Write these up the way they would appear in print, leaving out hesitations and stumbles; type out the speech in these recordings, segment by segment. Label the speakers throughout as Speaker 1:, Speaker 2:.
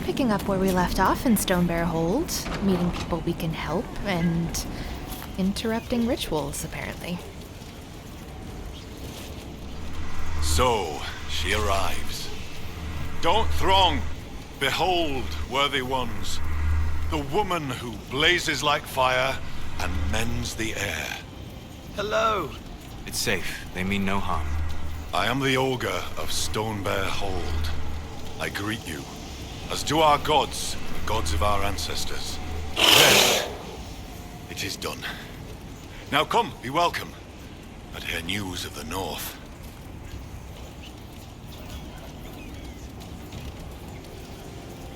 Speaker 1: Picking up where we left off in Stonebear Hold, meeting people we can help, and interrupting rituals, apparently.
Speaker 2: So, she arrives. Don't throng! Behold, worthy ones, the woman who blazes like fire and mends the air.
Speaker 3: Hello.
Speaker 4: It's safe. They mean no harm.
Speaker 2: I am the Ogre of Stonebear Hold. I greet you, as do our gods, the gods of our ancestors. Then, it is done. Now come, be welcome, and hear news of the North.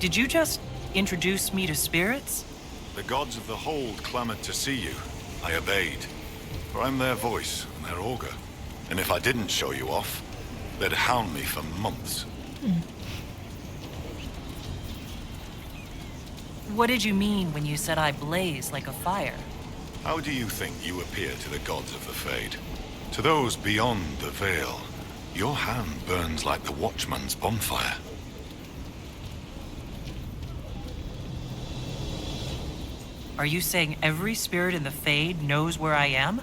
Speaker 3: Did you just introduce me to spirits?
Speaker 2: The gods of the Hold clamored to see you. I obeyed, for I'm their voice and their augur. And if I didn't show you off, they'd hound me for months.
Speaker 3: What did you mean when you said I blaze like a fire?
Speaker 2: How do you think you appear to the gods of the Fade? To those beyond the Veil, your hand burns like the Watchman's bonfire.
Speaker 3: Are you saying every spirit in the Fade knows where I am?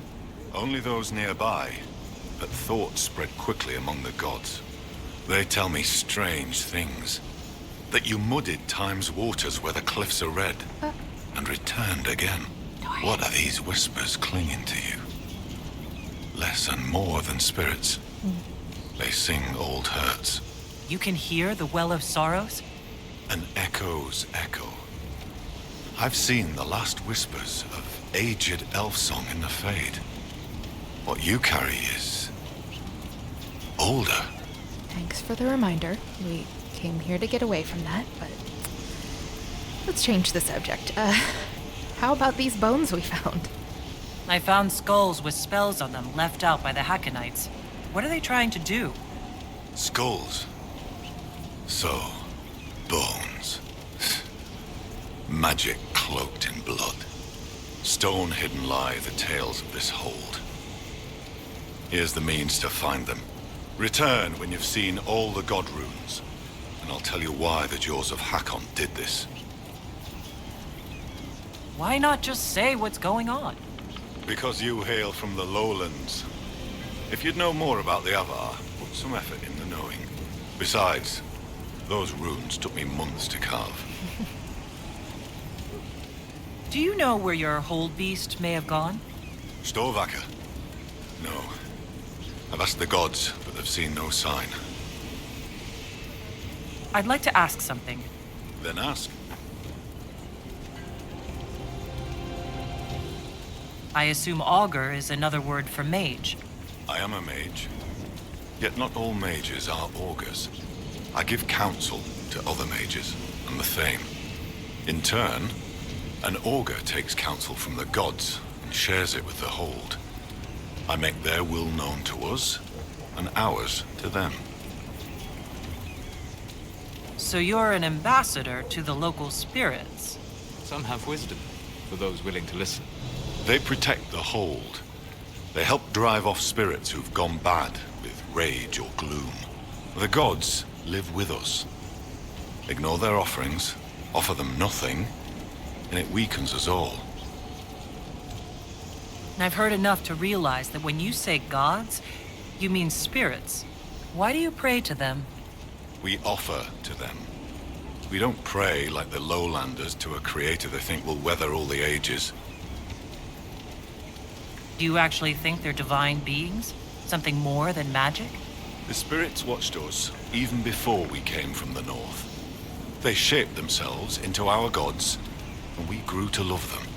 Speaker 2: Only those nearby, but thoughts spread quickly among the gods. They tell me strange things. That you muddied Time's waters where the cliffs are red, and returned again. What are these whispers clinging to you? Less and more than spirits. They sing old hurts.
Speaker 3: You can hear the Well of Sorrows?
Speaker 2: An echo's echo. I've seen the last whispers of aged elf song in the Fade. What you carry is older.
Speaker 1: Thanks for the reminder. We came here to get away from that, but let's change the subject. How about these bones we found?
Speaker 3: I found skulls with spells on them left out by the Hackonites. What are they trying to do?
Speaker 2: Skulls. So, bones. Magic cloaked in blood. Stone hidden lie the tales of this hold. Here's the means to find them. Return when you've seen all the god runes, and I'll tell you why the Jaws of Hakon did this.
Speaker 3: Why not just say what's going on?
Speaker 2: Because you hail from the lowlands. If you'd know more about the Avvar, put some effort into knowing. Besides, those runes took me months to carve.
Speaker 3: Do you know where your hold beast may have gone?
Speaker 2: Storvaker? No. I've asked the gods, but they've seen no sign.
Speaker 3: I'd like to ask something.
Speaker 2: Then ask.
Speaker 3: I assume augur is another word for mage.
Speaker 2: I am a mage. Yet not all mages are augurs. I give counsel to other mages, and the same. In turn, an augur takes counsel from the gods and shares it with the Hold. I make their will known to us, and ours to them.
Speaker 3: So you're an ambassador to the local spirits.
Speaker 4: Some have wisdom, for those willing to listen.
Speaker 2: They protect the Hold. They help drive off spirits who've gone bad with rage or gloom. The gods live with us. Ignore their offerings, offer them nothing, and it weakens us all.
Speaker 3: I've heard enough to realize that when you say gods, you mean spirits. Why do you pray to them?
Speaker 2: We offer to them. We don't pray like the lowlanders to a creator they think will weather all the ages.
Speaker 3: Do you actually think they're divine beings? Something more than magic?
Speaker 2: The spirits watched us even before we came from the north. They shaped themselves into our gods, and we grew to love them.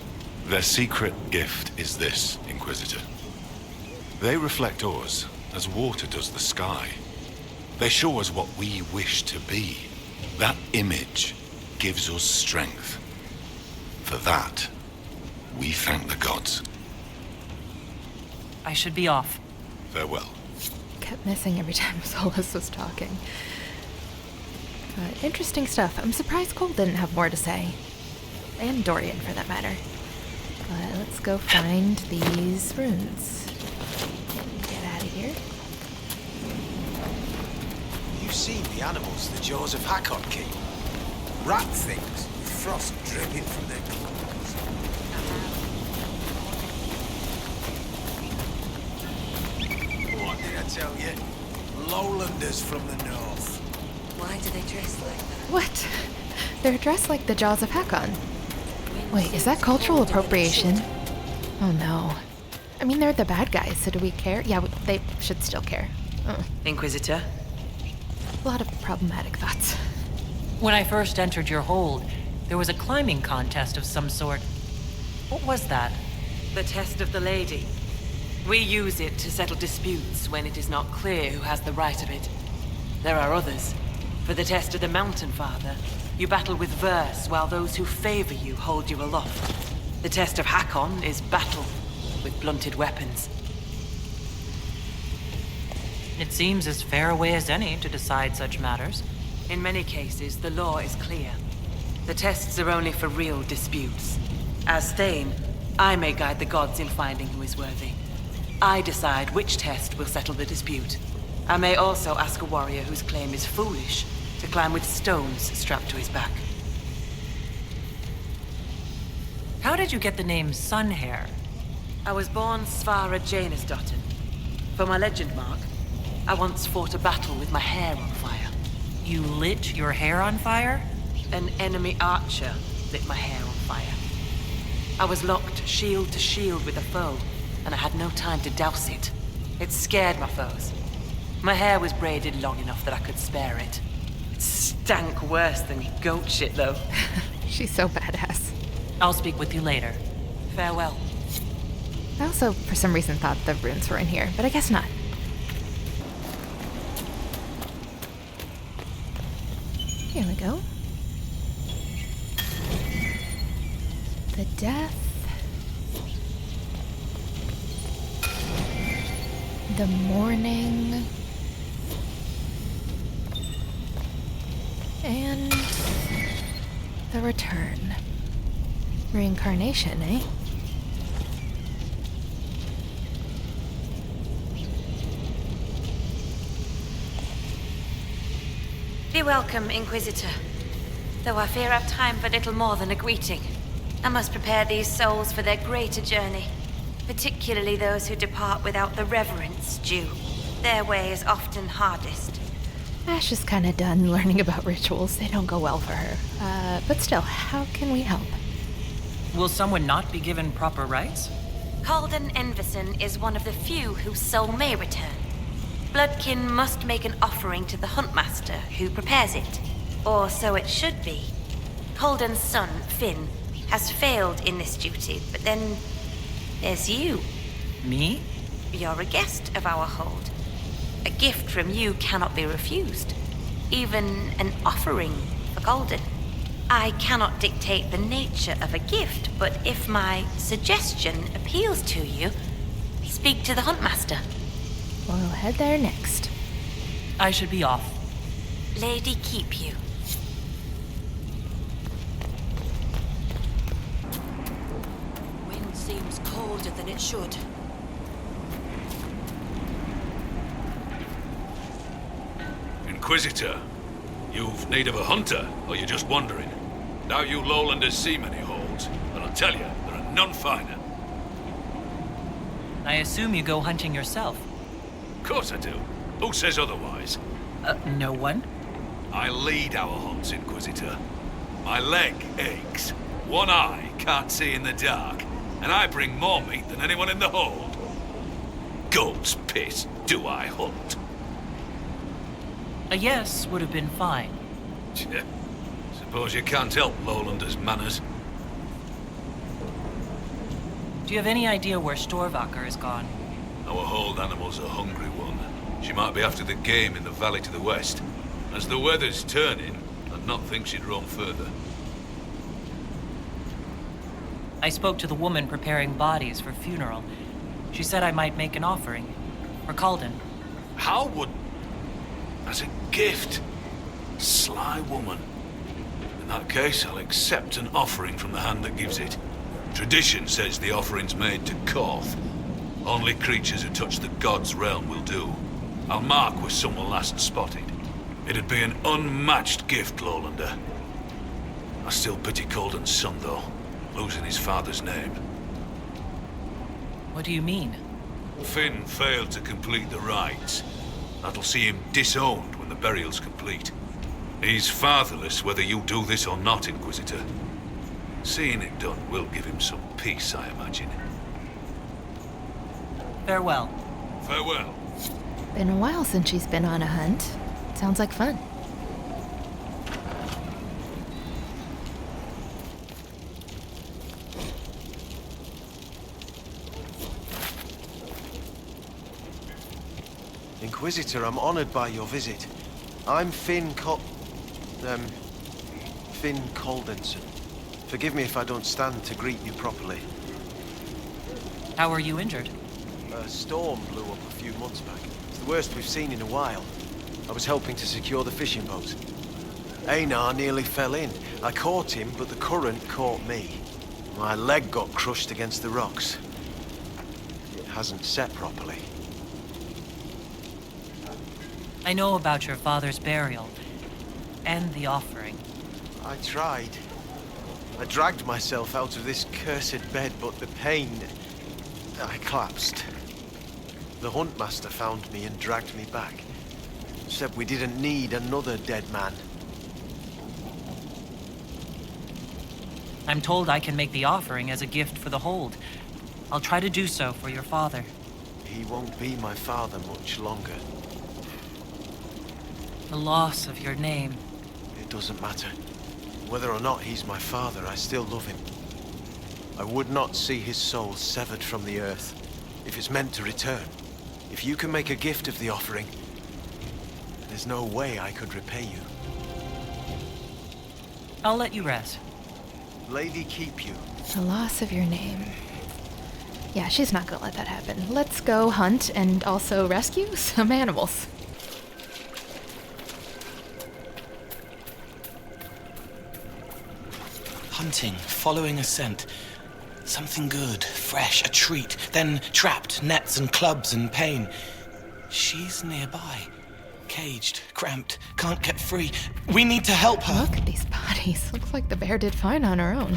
Speaker 2: Their secret gift is this, Inquisitor. They reflect us as water does the sky. They show us what we wish to be. That image gives us strength. For that, we thank the gods.
Speaker 3: I should be off.
Speaker 2: Farewell.
Speaker 1: Kept missing every time Solus was talking. But interesting stuff. I'm surprised Cole didn't have more to say. And Dorian, for that matter. But let's go find these runes. Get out of here.
Speaker 5: You've seen the animals the Jaws of Hakon keep? rat things, frost dripping from their claws. What did I tell you? Lowlanders from the north.
Speaker 6: Why do they dress like that?
Speaker 1: What? They're dressed like the Jaws of Hakon. Wait, is that cultural appropriation? Oh no. I mean, they're the bad guys, so do we care? Yeah, they should still care.
Speaker 3: Inquisitor,
Speaker 1: A lot of problematic thoughts.
Speaker 3: when I first entered your hold, there was a climbing contest of some sort. What was that?
Speaker 7: The test of the lady. We use it to settle disputes when it is not clear who has the right of it. There are others. For the test of the Mountain Father, you battle with verse while those who favor you hold you aloft. The test of Hakon is battle with blunted weapons.
Speaker 3: It seems as fair a way as any to decide such matters.
Speaker 7: In many cases, the law is clear. The tests are only for real disputes. As Thane, I may guide the gods in finding who is worthy. I decide which test will settle the dispute. I may also ask a warrior whose claim is foolish to climb with stones strapped to his back.
Speaker 3: How did you get the name Sunhair?
Speaker 7: I was born Svara Janusdottir. For my legend mark, I once fought a battle with my hair on fire.
Speaker 3: You lit your hair on fire?
Speaker 7: An enemy archer lit my hair on fire. I was locked shield to shield with a foe, and I had no time to douse it. It scared my foes. My hair was braided long enough that I could spare it. It stank worse than goat shit, though.
Speaker 1: She's so badass.
Speaker 3: I'll speak with you later.
Speaker 7: Farewell.
Speaker 1: I also, for some reason, thought the runes were in here, but I guess not. Here we go. The death. The mourning. And the return. Reincarnation, eh?
Speaker 6: Be welcome, Inquisitor. Though I fear I've time for little more than a greeting. I must prepare these souls for their greater journey, particularly those who depart without the reverence due. Their way is often hardest.
Speaker 1: Ash is kind of done learning about rituals. They don't go well for her. But still, how can we help?
Speaker 3: Will someone not be given proper rights?
Speaker 6: Calden Enverson is one of the few whose soul may return. Bloodkin must make an offering to the Huntmaster, who prepares it. Or so it should be. Calden's son, Finn, has failed in this duty, but then there's you.
Speaker 3: Me?
Speaker 6: You're a guest of our hold. A gift from you cannot be refused. Even an offering for Calden. I cannot dictate the nature of a gift, but if my suggestion appeals to you, speak to the Huntmaster.
Speaker 1: We'll head there next.
Speaker 3: I should be off.
Speaker 6: Lady keep you.
Speaker 8: Wind seems colder than it should.
Speaker 2: Inquisitor, you've need of a hunter, or you're just wandering? Now you lowlanders see many holds, and I'll tell you, there are none finer.
Speaker 3: I assume you go hunting yourself.
Speaker 2: Of course I do. Who says otherwise?
Speaker 3: No one?
Speaker 2: I lead our hunts, Inquisitor. My leg aches, one eye can't see in the dark, and I bring more meat than anyone in the hold. Goat's piss, do I hunt?
Speaker 3: A yes would have been fine.
Speaker 2: Suppose you can't help lowlanders' manners.
Speaker 3: Do you have any idea where Storvaker is gone?
Speaker 2: Our hold animal's a hungry one. She might be after the game in the valley to the west. As the weather's turning, I'd not think she'd roam further.
Speaker 3: I spoke to the woman preparing bodies for funeral. She said I might make an offering. For Calden.
Speaker 2: How would... As a gift? Sly woman. In that case, I'll accept an offering from the hand that gives it. Tradition says the offering's made to Korth. Only creatures who touch the god's realm will do. I'll mark where someone last spotted. It'd be an unmatched gift, Lowlander.
Speaker 5: I still pity Colden's son, though, losing his father's name.
Speaker 3: What do you mean?
Speaker 5: Finn failed to complete the rites. That'll see him disowned when the burial's complete. He's fatherless whether you do this or not, Inquisitor. Seeing it done will give him some peace, I imagine.
Speaker 3: Farewell.
Speaker 5: Farewell.
Speaker 1: Been a while since she's been on a hunt. Sounds like fun.
Speaker 9: Inquisitor, I'm honored by your visit. I'm Finn Coldenson. Forgive me if I don't stand to greet you properly.
Speaker 3: How are you injured?
Speaker 9: A storm blew up a few months back. It's the worst we've seen in a while. I was helping to secure the fishing boat. Einar nearly fell in. I caught him, but the current caught me. My leg got crushed against the rocks. It hasn't set properly.
Speaker 3: I know about your father's burial and the offering.
Speaker 9: I tried. I dragged myself out of this cursed bed, but the pain... I collapsed. The huntmaster found me and dragged me back. Said we didn't need another dead man.
Speaker 3: I'm told I can make the offering as a gift for the hold. I'll try to do so for your father.
Speaker 9: He won't be my father much longer.
Speaker 3: The loss of your name.
Speaker 9: It doesn't matter. Whether or not he's my father, I still love him. I would not see his soul severed from the earth, if it's meant to return. If you can make a gift of the offering, there's no way I could repay you.
Speaker 3: I'll let you rest.
Speaker 9: Lady keep you.
Speaker 1: The loss of your name. Yeah, she's not gonna let that happen. Let's go hunt and also rescue some animals.
Speaker 10: Hunting, following a scent. Something good, fresh, a treat. Then trapped, nets and clubs and pain. She's nearby. Caged, cramped, can't get free. We need to help her.
Speaker 1: Look at these bodies. Looks like the bear did fine on her own.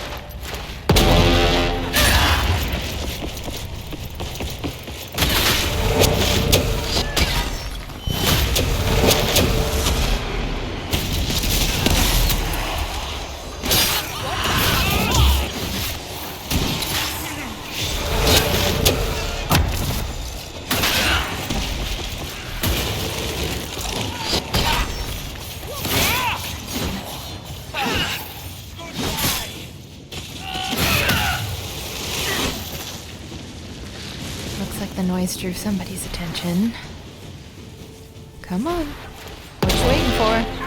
Speaker 1: The noise drew somebody's attention. Come on. What you waiting for?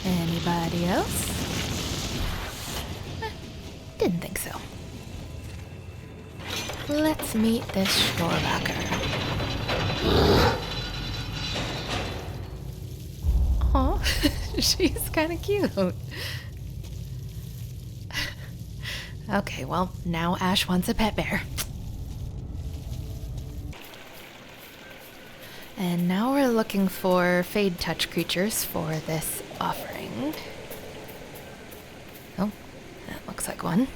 Speaker 1: Anybody else? Didn't think so. Let's meet this shorebacker. Aw, she's kind of cute. Okay, well, now Ash wants a pet bear. And now we're looking for Fade Touch creatures for this offering. Oh, that looks like one.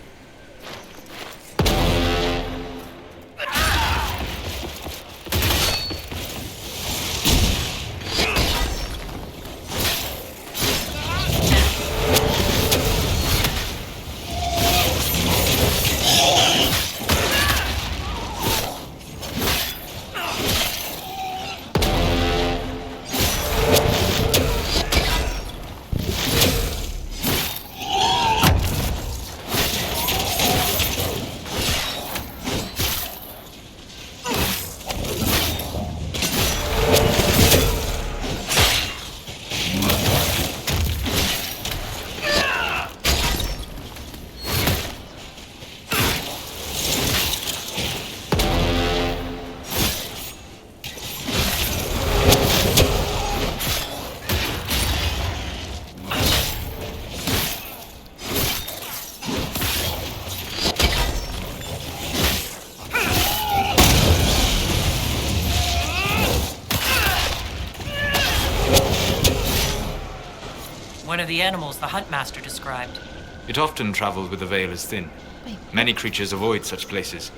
Speaker 3: the animals the Huntmaster described.
Speaker 4: It often travels with the veil as thin.
Speaker 1: Wait,
Speaker 4: Many creatures avoid such places.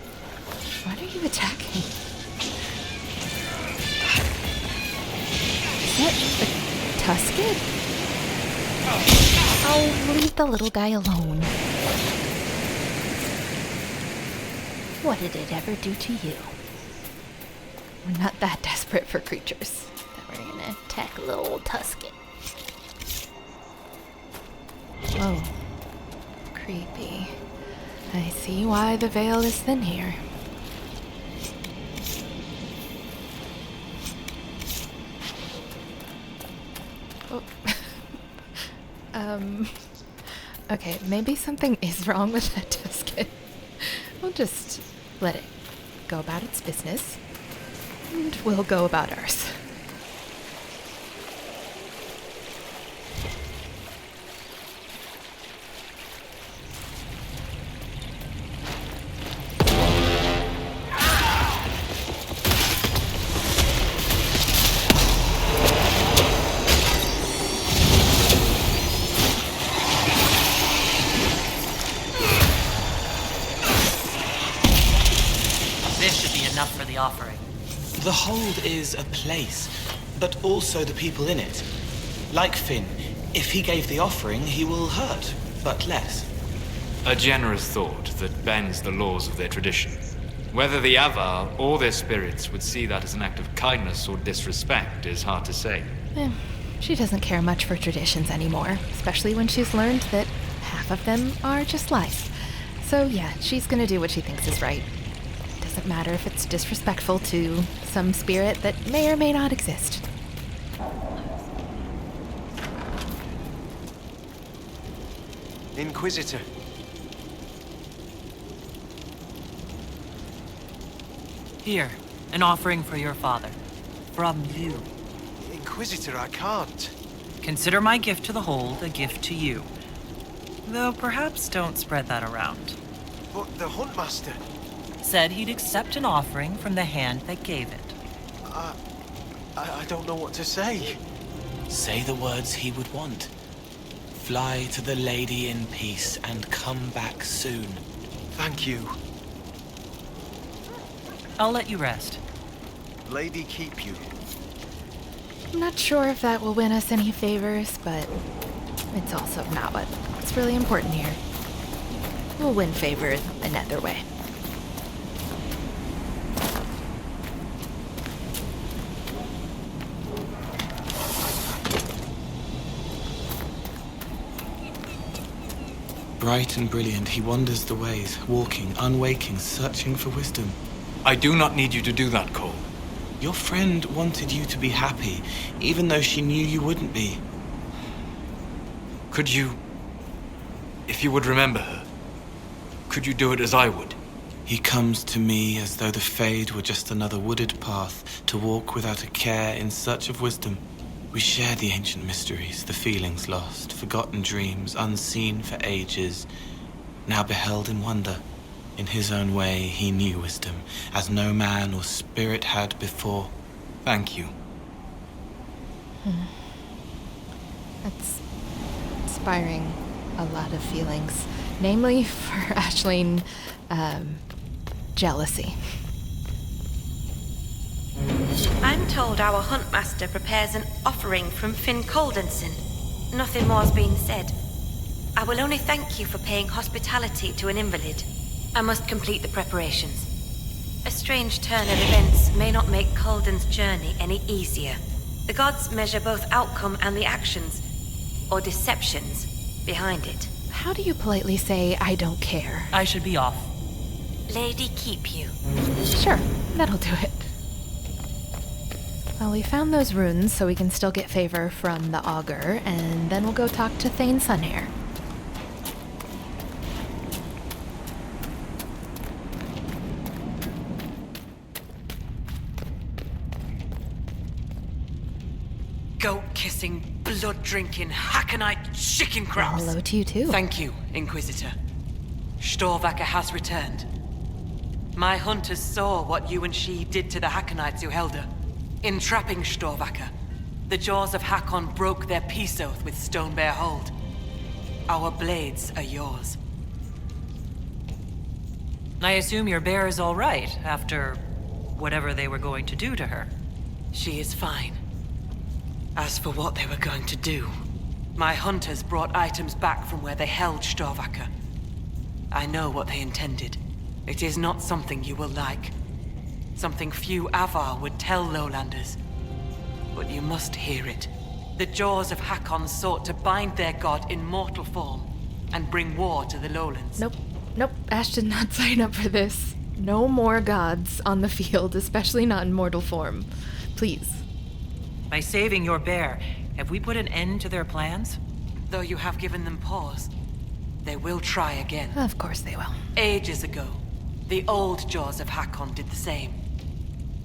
Speaker 1: what are you attacking? Is that a Tusken? Oh, leave the little guy alone. What did it ever do to you? We're not that desperate for creatures that we're gonna attack a little old Tusken. Whoa. Creepy. I see why the veil is thin here. Oh. Okay, maybe something is wrong with that Tusken. We'll just let it go about its business, and we'll go about ours.
Speaker 3: This should be enough for the offering.
Speaker 10: The hold is a place, but also the people in it. Like Finn, if he gave the offering, he will hurt, but less.
Speaker 4: A generous thought that bends the laws of their tradition. Whether the Avvar or their spirits would see that as an act of kindness or disrespect is hard to say.
Speaker 1: She doesn't care much for traditions anymore, especially when she's learned that half of them are just lies. So yeah, she's gonna do what she thinks is right. Doesn't matter if it's disrespectful to some spirit that may or may not exist.
Speaker 9: Inquisitor.
Speaker 3: Here, an offering for your father. From you.
Speaker 9: Inquisitor, I can't.
Speaker 3: Consider my gift to the hold a gift to you. Though perhaps don't spread that around.
Speaker 9: But the Huntmaster...
Speaker 3: Said he'd accept an offering from the hand that gave it.
Speaker 9: I don't know what to say.
Speaker 10: Say the words he would want. Fly to the lady in peace and come back soon.
Speaker 9: Thank you.
Speaker 3: I'll let you rest.
Speaker 9: Lady keep you.
Speaker 1: I'm not sure if that will win us any favors, but it's also not what's really important here. We'll win favor another way.
Speaker 10: Bright and brilliant, he wanders the ways, walking, unwaking, searching for wisdom.
Speaker 4: I do not need you to do that, Cole.
Speaker 10: Your friend wanted you to be happy, even though she knew you wouldn't be.
Speaker 4: Could you... if you would remember her, could you do it as I would?
Speaker 10: He comes to me as though the Fade were just another wooded path to walk without a care in search of wisdom. We share the ancient mysteries, the feelings lost, forgotten dreams, unseen for ages, now beheld in wonder. In his own way, he knew wisdom, as no man or spirit had before.
Speaker 4: Thank you.
Speaker 1: That's inspiring a lot of feelings, namely for Aislin, jealousy.
Speaker 6: I'm told our Huntmaster prepares an offering from Finn Coldenson. Nothing more's been said. I will only thank you for paying hospitality to an invalid. I must complete the preparations. A strange turn of events may not make Colden's journey any easier. The gods measure both outcome and the actions, or deceptions, behind it.
Speaker 1: How do you politely say, I don't care?
Speaker 3: I should be off.
Speaker 6: Lady keep you.
Speaker 1: Sure, that'll do it. Well, we found those runes, so we can still get favor from the Augur, and then we'll go talk to Thane Sunhair.
Speaker 7: Goat-kissing, blood-drinking, Hacknite chicken crabs!
Speaker 1: Hello to you, too.
Speaker 7: Thank you, Inquisitor. Storvacker has returned. My hunters saw what you and she did to the Hacknites who held her, entrapping Storvacker. The jaws of Hakon broke their peace oath with Stonebear Hold. Our blades are yours.
Speaker 3: I assume your bear is all right after whatever they were going to do to her.
Speaker 7: She is fine. As for what they were going to do, my hunters brought items back from where they held Storvaker. I know what they intended. It is not something you will like. Something few Avvar would tell Lowlanders. But you must hear it. The jaws of Hakon sought to bind their god in mortal form and bring war to the Lowlands.
Speaker 1: Nope. Ash did not sign up for this. No more gods on the field, especially not in mortal form. Please.
Speaker 3: By saving your bear, have we put an end to their plans?
Speaker 7: Though you have given them pause, they will try again.
Speaker 1: Of course they will.
Speaker 7: Ages ago, the old jaws of Hakon did the same.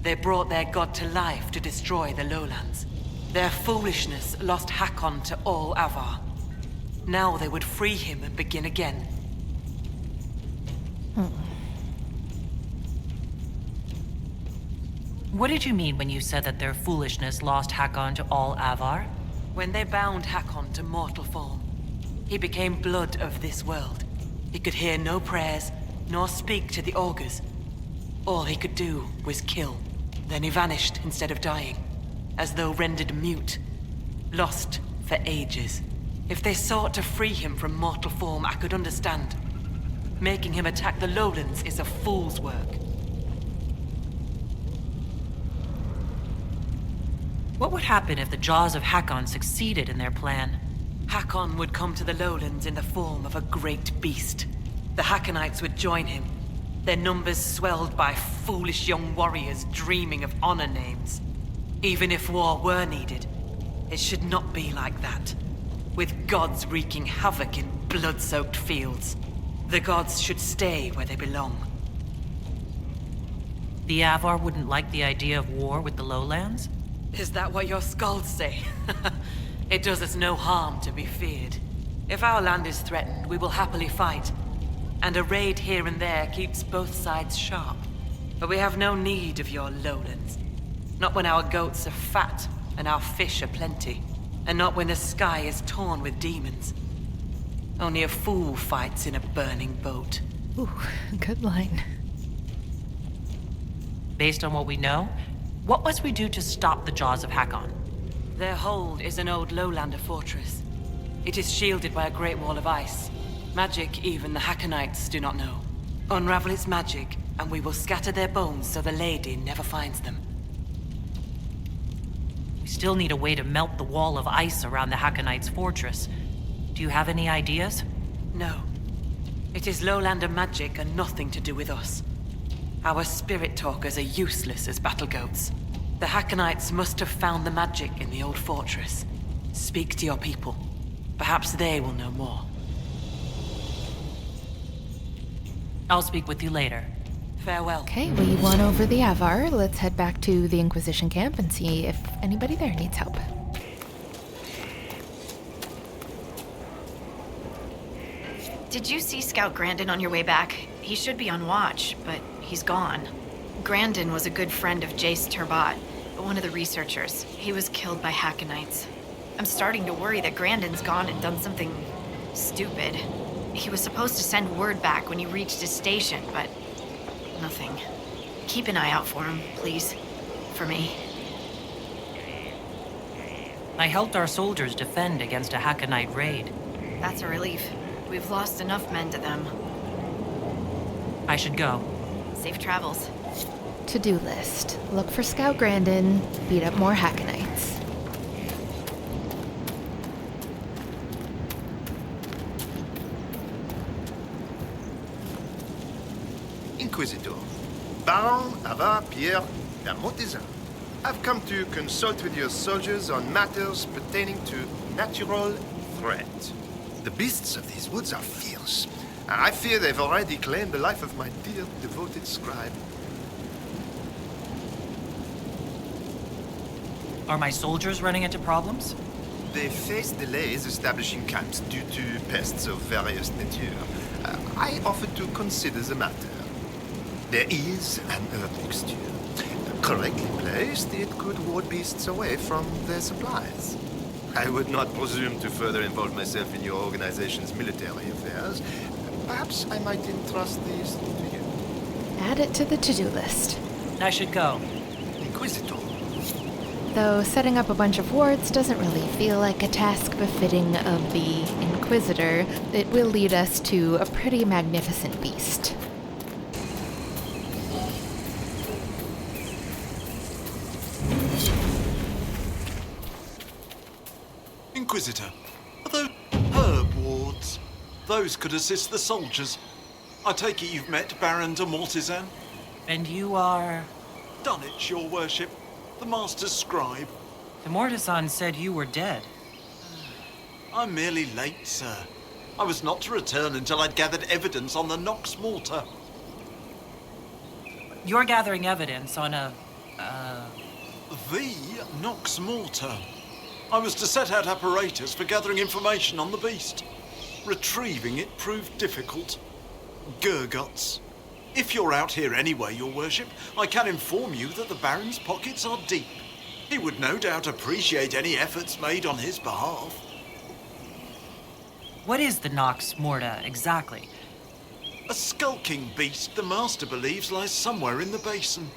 Speaker 7: They brought their god to life to destroy the lowlands. Their foolishness lost Hakon to all Avvar. Now they would free him and begin again.
Speaker 3: What did you mean when you said that their foolishness lost Hakon to all Avvar?
Speaker 7: When they bound Hakon to mortal form, he became blood of this world. He could hear no prayers, nor speak to the augurs. All he could do was kill. Then he vanished instead of dying, as though rendered mute, lost for ages. If they sought to free him from mortal form, I could understand. Making him attack the lowlands is a fool's work.
Speaker 3: What would happen if the jaws of Hakon succeeded in their plan?
Speaker 7: Hakon would come to the lowlands in the form of a great beast. The Hakonites would join him, their numbers swelled by foolish young warriors dreaming of honor names. Even if war were needed, it should not be like that. With gods wreaking havoc in blood-soaked fields, the gods should stay where they belong.
Speaker 3: The Avvar wouldn't like the idea of war with the lowlands?
Speaker 7: Is that what your skalds say? It does us no harm to be feared. If our land is threatened, we will happily fight. And a raid here and there keeps both sides sharp. But we have no need of your lowlands. Not when our goats are fat and our fish are plenty. And not when the sky is torn with demons. Only a fool fights in a burning boat.
Speaker 1: Ooh, good line.
Speaker 3: Based on what we know, what must we do to stop the jaws of Hakon?
Speaker 7: Their hold is an old lowlander fortress. It is shielded by a great wall of ice. Magic even the Hakonites do not know. Unravel its magic, and we will scatter their bones so the lady never finds them.
Speaker 3: We still need a way to melt the wall of ice around the Hakonites' fortress. Do you have any ideas?
Speaker 7: No. It is lowlander magic and nothing to do with us. Our spirit talkers are useless as battle goats. The Hakonites must have found the magic in the old fortress. Speak to your people. Perhaps they will know more.
Speaker 3: I'll speak with you later.
Speaker 7: Farewell.
Speaker 1: Okay, we won over the Avvar. Let's head back to the Inquisition camp and see if anybody there needs help.
Speaker 11: Did you see Scout Grandin on your way back? He should be on watch, but he's gone. Grandin was a good friend of Jace Turbat, one of the researchers. He was killed by Hakonites. I'm starting to worry that Grandin's gone and done something stupid. He was supposed to send word back when he reached his station, but nothing. Keep an eye out for him, please. For me.
Speaker 3: I helped our soldiers defend against a Hakonite raid.
Speaker 11: That's a relief. We've lost enough men to them.
Speaker 3: I should go.
Speaker 11: Safe travels.
Speaker 1: To-do list. Look for Scout Grandin. Beat up more Hakonites.
Speaker 12: Inquisitor, Baron Avvar Pierre Bermontezin. I've come to consult with your soldiers on matters pertaining to natural threat. The beasts of these woods are fierce, and I fear they've already claimed the life of my dear, devoted scribe.
Speaker 3: Are my soldiers running into problems?
Speaker 12: They face delays establishing camps due to pests of various nature. I offered to consider the matter. There is an herb mixture. Correctly placed, it could ward beasts away from their supplies. I would not presume to further involve myself in your organization's military affairs. Perhaps I might entrust these to you.
Speaker 1: Add it to the to-do list.
Speaker 3: I should go.
Speaker 12: Inquisitor.
Speaker 1: Though setting up a bunch of wards doesn't really feel like a task befitting of the Inquisitor, it will lead us to a pretty magnificent beast.
Speaker 13: Inquisitor, are those herb wards? Those could assist the soldiers. I take it you've met Baron de Mortizan?
Speaker 3: And you are?
Speaker 13: Dunwich, your worship. The Master's scribe.
Speaker 3: The Mortizan said you were dead.
Speaker 13: I'm merely late, sir. I was not to return until I'd gathered evidence on the Nox Mortar.
Speaker 3: You're gathering evidence on a...
Speaker 13: The Nox Mortar. I was to set out apparatus for gathering information on the beast. Retrieving it proved difficult. Gurguts. If you're out here anyway, your worship, I can inform you that the Baron's pockets are deep. He would no doubt appreciate any efforts made on his behalf.
Speaker 3: What is the Nox Morta, exactly?
Speaker 13: A skulking beast the Master believes lies somewhere in the basin.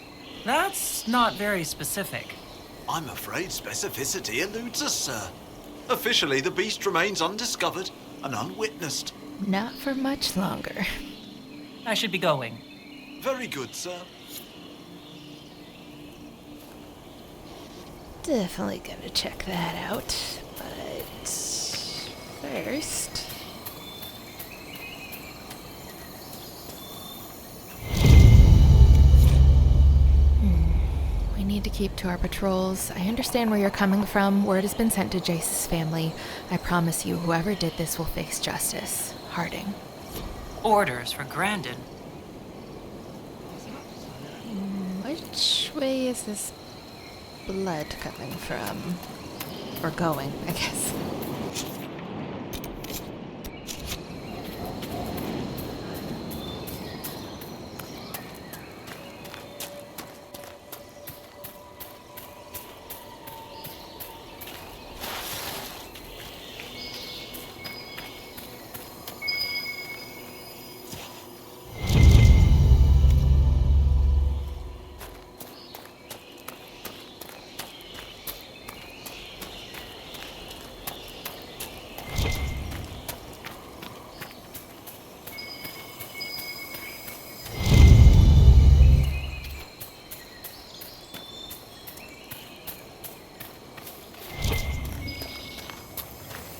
Speaker 3: That's not very specific.
Speaker 13: I'm afraid specificity eludes us, sir. Officially, the beast remains undiscovered and unwitnessed.
Speaker 1: Not for much longer.
Speaker 3: I should be going.
Speaker 13: Very good, sir.
Speaker 1: Definitely gonna check that out, but first... We need to keep to our patrols. I understand where you're coming from. Word has been sent to Jace's family. I promise you, whoever did this will face justice. Harding.
Speaker 3: Orders for Grandin.
Speaker 1: Which way is this blood coming from? Or going, I guess.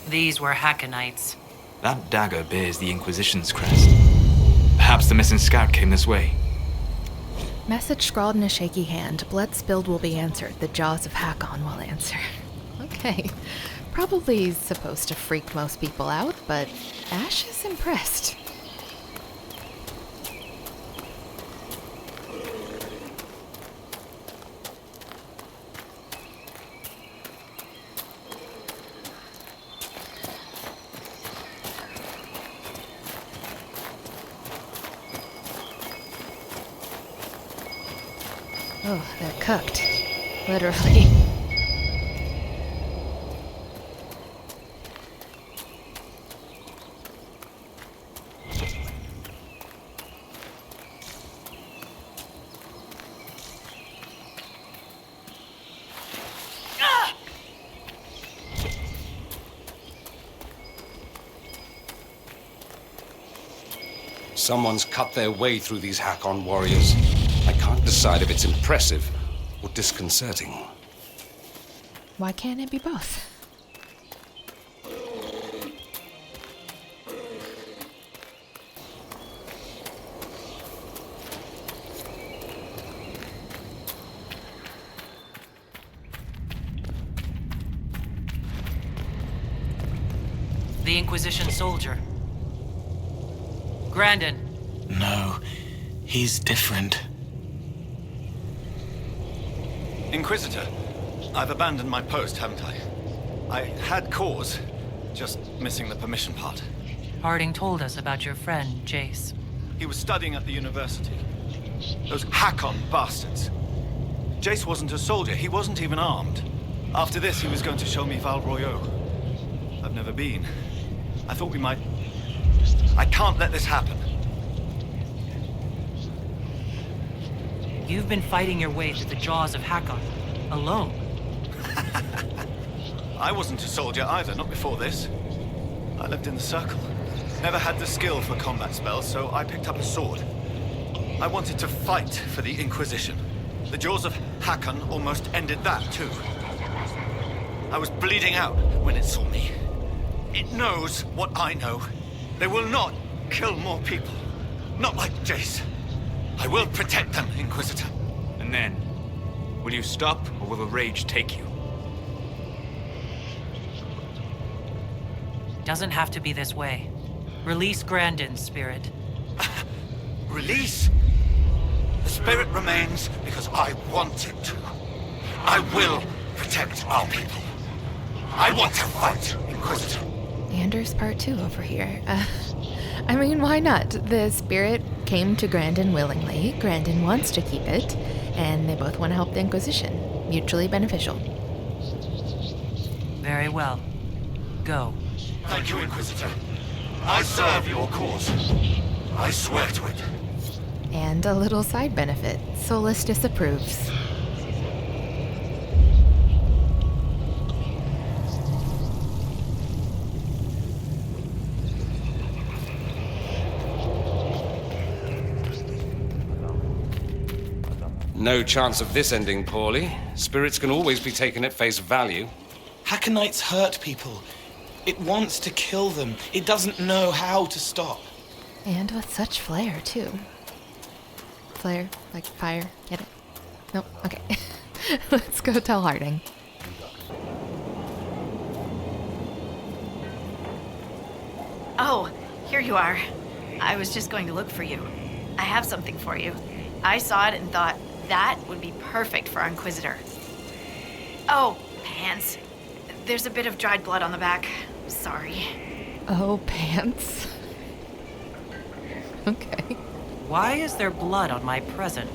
Speaker 3: These were Hackonites.
Speaker 4: That dagger bears the Inquisition's crest. Perhaps the missing scout came this way.
Speaker 1: Message scrawled in a shaky hand. Blood spilled will be answered. The jaws of Hakon will answer. Okay. Probably supposed to freak most people out, but Ash is impressed. Oh, they're cooked. Literally.
Speaker 14: Someone's cut their way through these Hakon warriors. I can't decide if it's impressive or disconcerting.
Speaker 1: Why can't it be both?
Speaker 3: The Inquisition soldier. Grandin.
Speaker 10: No, he's different.
Speaker 15: Inquisitor, I've abandoned my post, haven't I? I had cause, just missing the permission part.
Speaker 3: Harding told us about your friend, Jace.
Speaker 15: He was studying at the university. Those Hakon bastards. Jace wasn't a soldier. He wasn't even armed. After this, he was going to show me Val Royeaux. I've never been. I thought we might... I can't let this happen.
Speaker 3: You've been fighting your way through the jaws of Hakon, alone.
Speaker 15: I wasn't a soldier either, not before this. I lived in the Circle. Never had the skill for combat spells, so I picked up a sword. I wanted to fight for the Inquisition. The jaws of Hakon almost ended that, too. I was bleeding out when it saw me. It knows what I know. They will not kill more people. Not like Jace. I will protect them, Inquisitor.
Speaker 4: And then, will you stop, or will the rage take you?
Speaker 3: Doesn't have to be this way. Release Grandin's spirit.
Speaker 15: Release? The spirit remains because I want it to. I will protect our people. I want to fight, Inquisitor.
Speaker 1: Anders Part 2 over here. I mean, why not? The spirit came to Grandin willingly. Grandin wants to keep it, and they both want to help the Inquisition. Mutually beneficial.
Speaker 3: Very well. Go.
Speaker 15: Thank you, Inquisitor. I serve your cause. I swear to it.
Speaker 1: And a little side benefit. Solus disapproves.
Speaker 14: No chance of this ending poorly. Spirits can always be taken at face value.
Speaker 10: Hackonites hurt people. It wants to kill them. It doesn't know how to stop.
Speaker 1: And with such flair, too. Flair, like fire, get it? Nope, okay. Let's go tell Harding.
Speaker 11: Oh, here you are. I was just going to look for you. I have something for you. I saw it and thought that would be perfect for our Inquisitor. Oh, pants. There's a bit of dried blood on the back. Sorry.
Speaker 1: Oh, pants. Okay.
Speaker 3: Why is there blood on my present?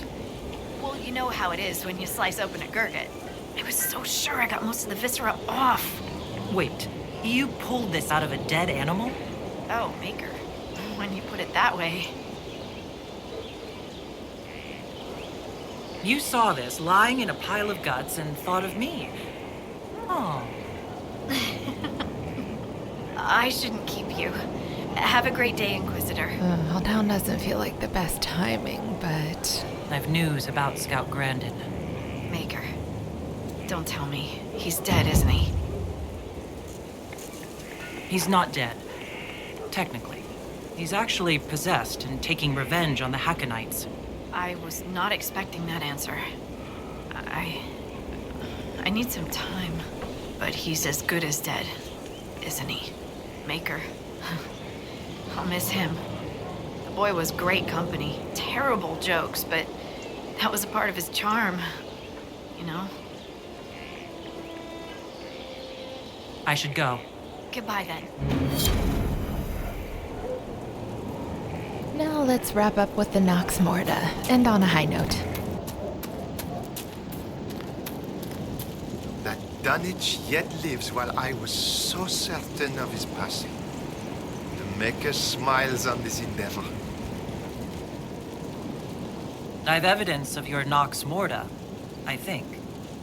Speaker 11: Well, you know how it is when you slice open a gurgit. I was so sure I got most of the viscera off.
Speaker 3: Wait, you pulled this out of a dead animal?
Speaker 11: Oh, Maker. When you put it that way.
Speaker 3: You saw this lying in a pile of guts and thought of me. Oh.
Speaker 11: I shouldn't keep you. Have a great day, Inquisitor.
Speaker 1: Helltown doesn't feel like the best timing, but...
Speaker 3: I've news about Scout Grandin.
Speaker 11: Maker. Don't tell me. He's dead, isn't he?
Speaker 3: He's not dead. Technically. He's actually possessed and taking revenge on the Hackonites.
Speaker 11: I was not expecting that answer. I need some time. But he's as good as dead, isn't he? Maker. I'll miss him. The boy was great company. Terrible jokes, but that was a part of his charm. You know?
Speaker 3: I should go.
Speaker 11: Goodbye, then.
Speaker 1: Now let's wrap up with the Nox Morda. End on a high note.
Speaker 12: That Dunwich yet lives while I was so certain of his passing. The Maker smiles on this endeavor.
Speaker 3: I've evidence of your Nox Morda, I think.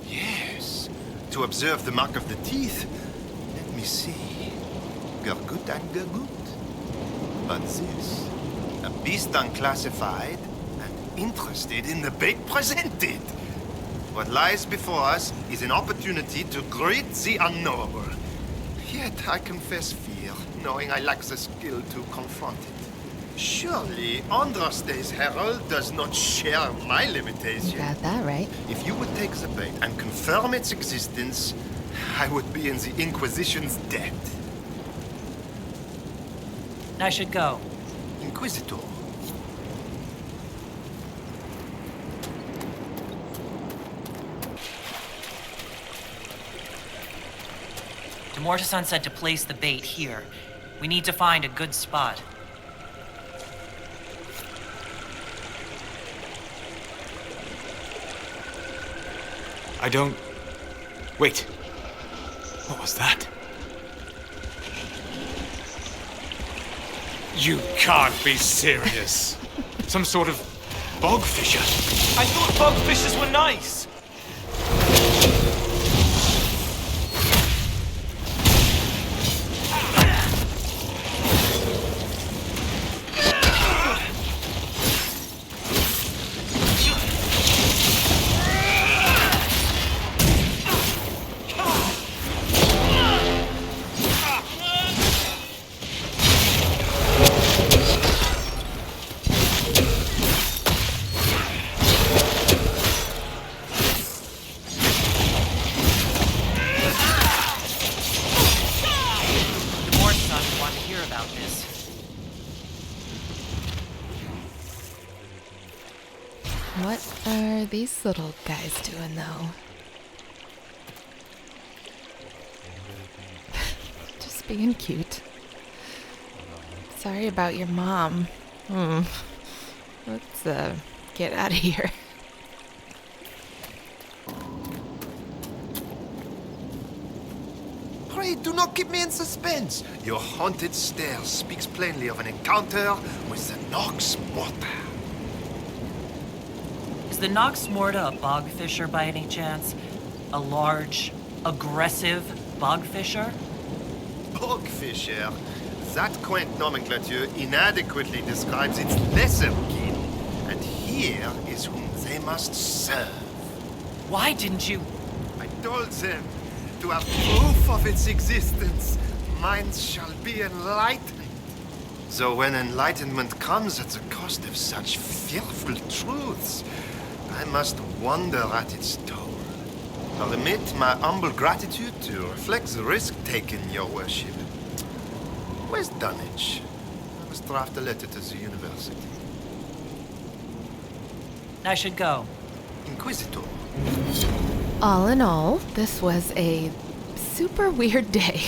Speaker 12: Yes, to observe the mark of the teeth. Let me see. Gurgut and Gurgut. But this, a beast unclassified and interested in the bait presented. What lies before us is an opportunity to greet the unknowable. Yet I confess fear, knowing I lack the skill to confront it. Surely Andraste's herald does not share my limitations.
Speaker 1: You got that right.
Speaker 12: If you would take the bait and confirm its existence, I would be in the Inquisition's debt.
Speaker 3: I should go.
Speaker 12: Inquisitor.
Speaker 3: Mortisan said to place the bait here. We need to find a good spot.
Speaker 4: I don't... Wait. What was that? You can't be serious. Some sort of bogfisher.
Speaker 15: I thought bogfishers were nice!
Speaker 1: What are these little guys doing, though? Just being cute. Sorry about your mom. Let's, get out of here.
Speaker 12: Pray, do not keep me in suspense. Your haunted stare speaks plainly of an encounter with the Nox Morta.
Speaker 3: Is the Nox Morta a bogfisher by any chance? A large, aggressive bogfisher?
Speaker 12: Bogfisher? That quaint nomenclature inadequately describes its lesser kin, and here is whom they must serve.
Speaker 3: Why didn't you?
Speaker 12: I told them to have proof of its existence. Minds shall be enlightened. So when enlightenment comes at the cost of such fearful truths, I must wonder at its toll. Permit my humble gratitude to reflect the risk taken, your worship. Where's Dunnage? I must draft a letter to the university.
Speaker 3: I should go.
Speaker 12: Inquisitor.
Speaker 1: All in all, this was a super weird day.